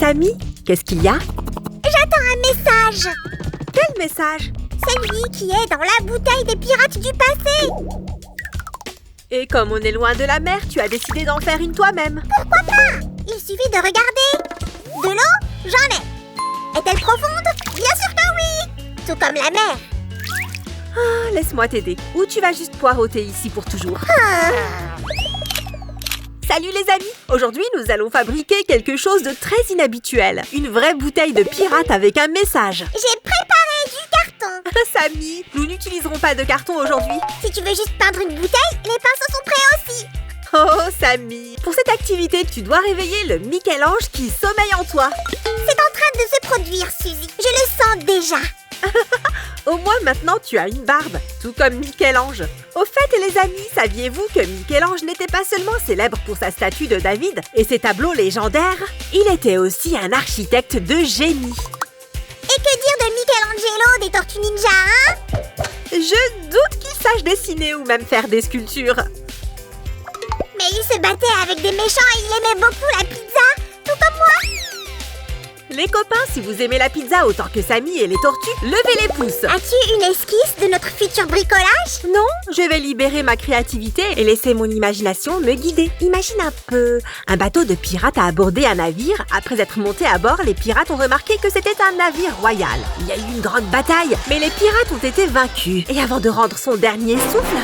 Samy, qu'est-ce qu'il y a? J'attends un message. Quel message? Celui qui est dans la bouteille des pirates du passé. Et comme on est loin de la mer, tu as décidé d'en faire une toi-même. Pourquoi pas? Il suffit de regarder. De l'eau, j'en ai. Est-elle profonde? Bien sûr que oui. Tout comme la mer. Ah, laisse-moi t'aider. Ou tu vas juste poireauter ici pour toujours. Salut les amis! Aujourd'hui, nous allons fabriquer quelque chose de très inhabituel. Une vraie bouteille de pirate avec un message. J'ai préparé du carton. Samy, nous n'utiliserons pas de carton aujourd'hui. Si tu veux juste peindre une bouteille, les pinceaux sont prêts aussi. Oh, Samy! Pour cette activité, tu dois réveiller le Michel-Ange qui sommeille en toi. C'est en train de se produire, Suzy. Je le sens déjà. Au moins maintenant tu as une barbe, tout comme Michel-Ange. Au fait les amis, saviez-vous que Michel-Ange n'était pas seulement célèbre pour sa statue de David et ses tableaux légendaires, il était aussi un architecte de génie. Et que dire de Michelangelo des Tortues Ninja, hein? Je doute qu'il sache dessiner ou même faire des sculptures. Mais il se battait avec des méchants et il aimait beaucoup la pizza, tout comme moi. Les copains, si vous aimez la pizza autant que Samy et les tortues, levez les pouces. As-tu une esquisse de notre futur bricolage? Non, je vais libérer ma créativité et laisser mon imagination me guider. Imagine un peu un bateau de pirates a abordé un navire. Après être monté à bord, les pirates ont remarqué que c'était un navire royal. Il y a eu une grande bataille, mais les pirates ont été vaincus. Et avant de rendre son dernier souffle...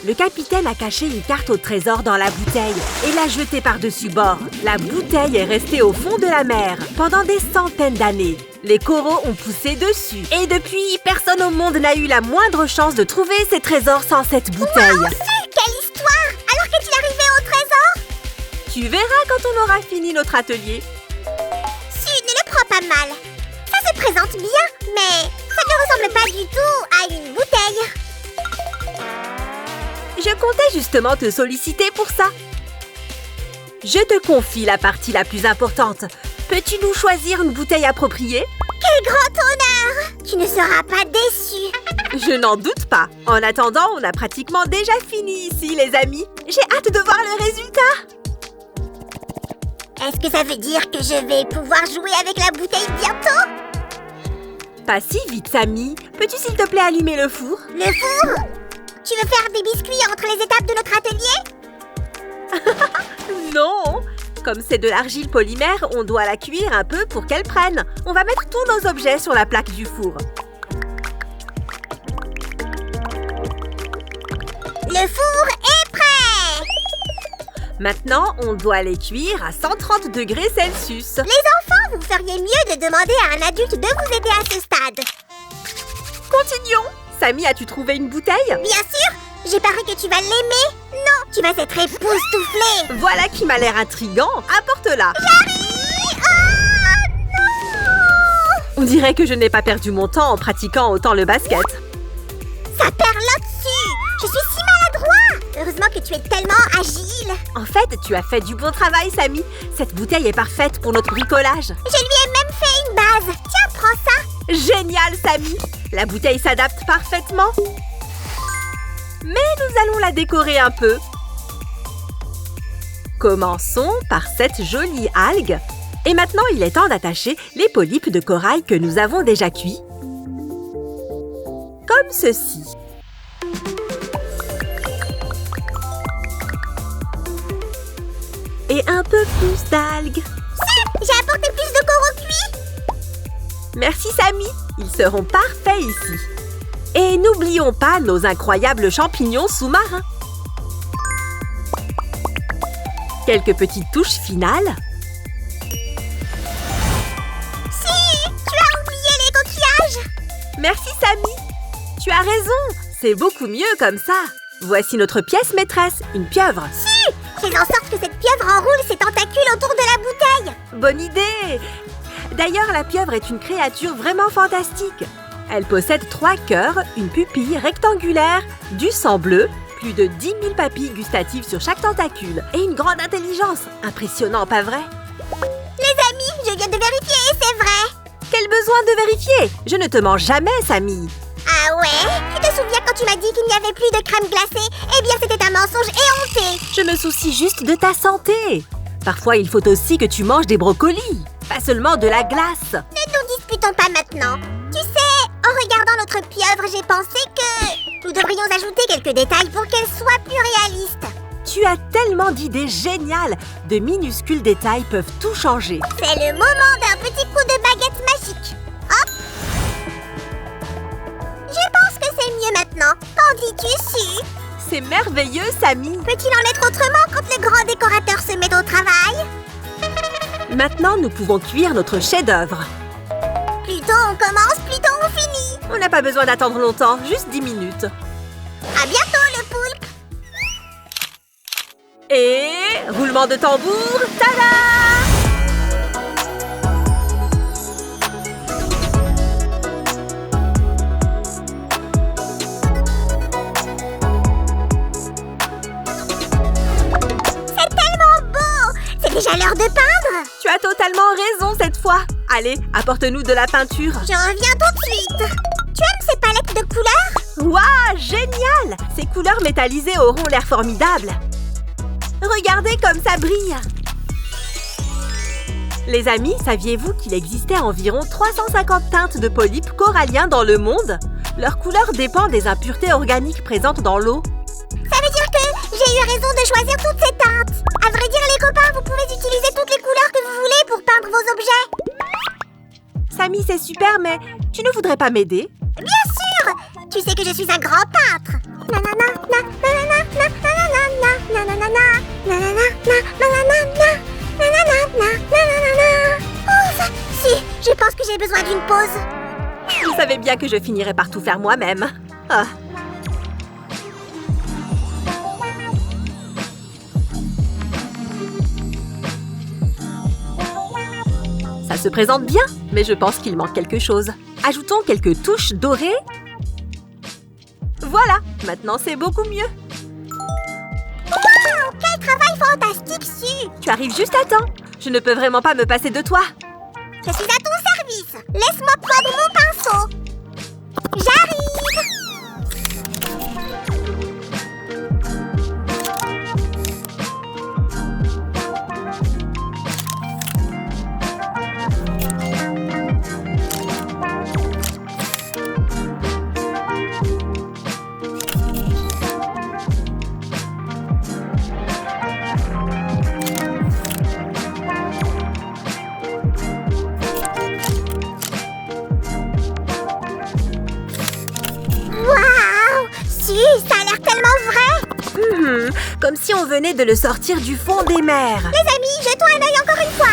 Le capitaine a caché une carte au trésor dans la bouteille et l'a jetée par-dessus bord. La bouteille est restée au fond de la mer pendant des centaines d'années. Les coraux ont poussé dessus. Et depuis, personne au monde n'a eu la moindre chance de trouver ces trésors sans cette bouteille. Wow, quelle histoire! Alors qu'est-il arrivé au trésor? Tu verras quand on aura fini notre atelier. Si, ne le prends pas mal. Ça se présente bien, mais ça ne ressemble pas du tout à une bouteille. Je comptais justement te solliciter pour ça. Je te confie la partie la plus importante. Peux-tu nous choisir une bouteille appropriée? Quel grand honneur! Tu ne seras pas déçu. Je n'en doute pas. En attendant, on a pratiquement déjà fini ici, les amis. J'ai hâte de voir le résultat. Est-ce que ça veut dire que je vais pouvoir jouer avec la bouteille bientôt? Pas si vite, Samy. Peux-tu s'il te plaît allumer le four? Le four? Tu veux faire des biscuits entre les étapes de notre atelier? Non! Comme c'est de l'argile polymère, on doit la cuire un peu pour qu'elle prenne. On va mettre tous nos objets sur la plaque du four. Le four est prêt! Maintenant, on doit les cuire à 130 degrés Celsius. Les enfants, vous feriez mieux de demander à un adulte de vous aider à ce stade. Continuons! Samy, as-tu trouvé une bouteille? Bien sûr! J'ai parié que tu vas l'aimer! Non! Tu vas être époustouflée! Voilà qui m'a l'air intriguant! Apporte-la! J'arrive! Oh non! On dirait que je n'ai pas perdu mon temps en pratiquant autant le basket. Ça perlote dessus! Je suis si maladroit! Heureusement que tu es tellement agile! En fait, tu as fait du bon travail, Samy. Cette bouteille est parfaite pour notre bricolage. Je lui ai même fait une base! Tiens, prends ça! Génial, Samy! La bouteille s'adapte parfaitement. Mais nous allons la décorer un peu. Commençons par cette jolie algue. Et maintenant, il est temps d'attacher les polypes de corail que nous avons déjà cuits. Comme ceci. Et un peu plus d'algues. J'ai apporté plus de coraux cuits! Merci, Samy. Ils seront parfaits ici. Et n'oublions pas nos incroyables champignons sous-marins. Quelques petites touches finales. Si, tu as oublié les coquillages! Merci, Samy. Tu as raison. C'est beaucoup mieux comme ça. Voici notre pièce maîtresse, une pieuvre. Si! Fais en sorte que cette pieuvre enroule ses tentacules autour de la bouteille! Bonne idée! D'ailleurs, la pieuvre est une créature vraiment fantastique. Elle possède 3 cœurs, une pupille rectangulaire, du sang bleu, plus de 10 000 papilles gustatives sur chaque tentacule et une grande intelligence. Impressionnant, pas vrai? Les amis, je viens de vérifier et c'est vrai! Quel besoin de vérifier? Je ne te mens jamais, Samy. Ah ouais? Tu te souviens quand tu m'as dit qu'il n'y avait plus de crème glacée? Eh bien, c'était un mensonge éhonté! Je me soucie juste de ta santé. Parfois, il faut aussi que tu manges des brocolis, pas seulement de la glace. Ne nous disputons pas maintenant. Tu sais, en regardant notre pieuvre, j'ai pensé que nous devrions ajouter quelques détails pour qu'elle soit plus réaliste. Tu as tellement d'idées géniales. De minuscules détails peuvent tout changer. C'est le moment d'un petit coup de baguette magique. Hop! Je pense que c'est mieux maintenant. Qu'en dis-tu, Su? C'est merveilleux, Samy. Peut-il en être autrement quand le grand décorateur se met au travail? Maintenant, nous pouvons cuire notre chef-d'œuvre. Plus tôt on commence, plus tôt on finit. On n'a pas besoin d'attendre longtemps, juste 10 minutes. À bientôt, le poulpe. Et roulement de tambour, tada! C'est tellement beau! C'est déjà l'heure de peindre? Tu as totalement raison cette fois. Allez, apporte-nous de la peinture. Je reviens tout de suite. Tu aimes ces palettes de couleurs? Waouh, génial! Ces couleurs métallisées auront l'air formidables. Regardez comme ça brille! Les amis, saviez-vous qu'il existait environ 350 teintes de polypes coralliens dans le monde? Leur couleur dépend des impuretés organiques présentes dans l'eau. Ça veut dire que j'ai eu raison de choisir toutes ces teintes. À vrai dire, les copains, vous pouvez utiliser toutes les couleurs que vous voulez pour peindre vos objets. Samy, c'est super, mais tu ne voudrais pas m'aider? Bien sûr! Tu sais que je suis un grand peintre. Ouf! Si, je pense que j'ai besoin d'une pause. Je savais bien que je finirais par tout faire moi-même. Ah. Ça se présente bien, mais je pense qu'il manque quelque chose. Ajoutons quelques touches dorées. Voilà, maintenant c'est beaucoup mieux. Wow! Quel travail fantastique, Su! Tu arrives juste à temps. Je ne peux vraiment pas me passer de toi. Je suis à ton service. Laisse-moi prendre mon pinceau. J'arrive! Ça a l'air tellement vrai! Comme si on venait de le sortir du fond des mers. Les amis, jetons un œil encore une fois!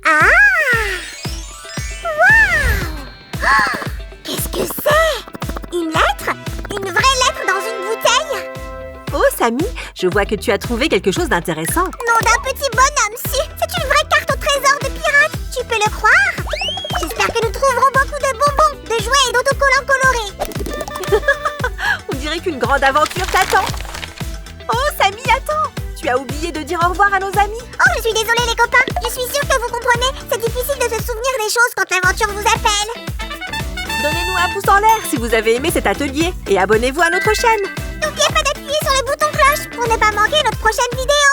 Ah! Waouh! Qu'est-ce que c'est? Une lettre? Une vraie lettre dans une bouteille? Oh, Samy, je vois que tu as trouvé quelque chose d'intéressant. Nom d'un petit bonhomme, si! C'est une vraie carte au trésor de pirate! Tu peux le croire? J'espère que nous trouverons beaucoup de bonbons, de jouets et d'autocollants colorés. On dirait qu'une grande aventure t'attend. Oh, Samy, attends! Tu as oublié de dire au revoir à nos amis. Oh, je suis désolée les copains. Je suis sûre que vous comprenez. C'est difficile de se souvenir des choses quand l'aventure vous appelle. Donnez-nous un pouce en l'air si vous avez aimé cet atelier et abonnez-vous à notre chaîne. N'oubliez pas d'appuyer sur le bouton cloche pour ne pas manquer notre prochaine vidéo.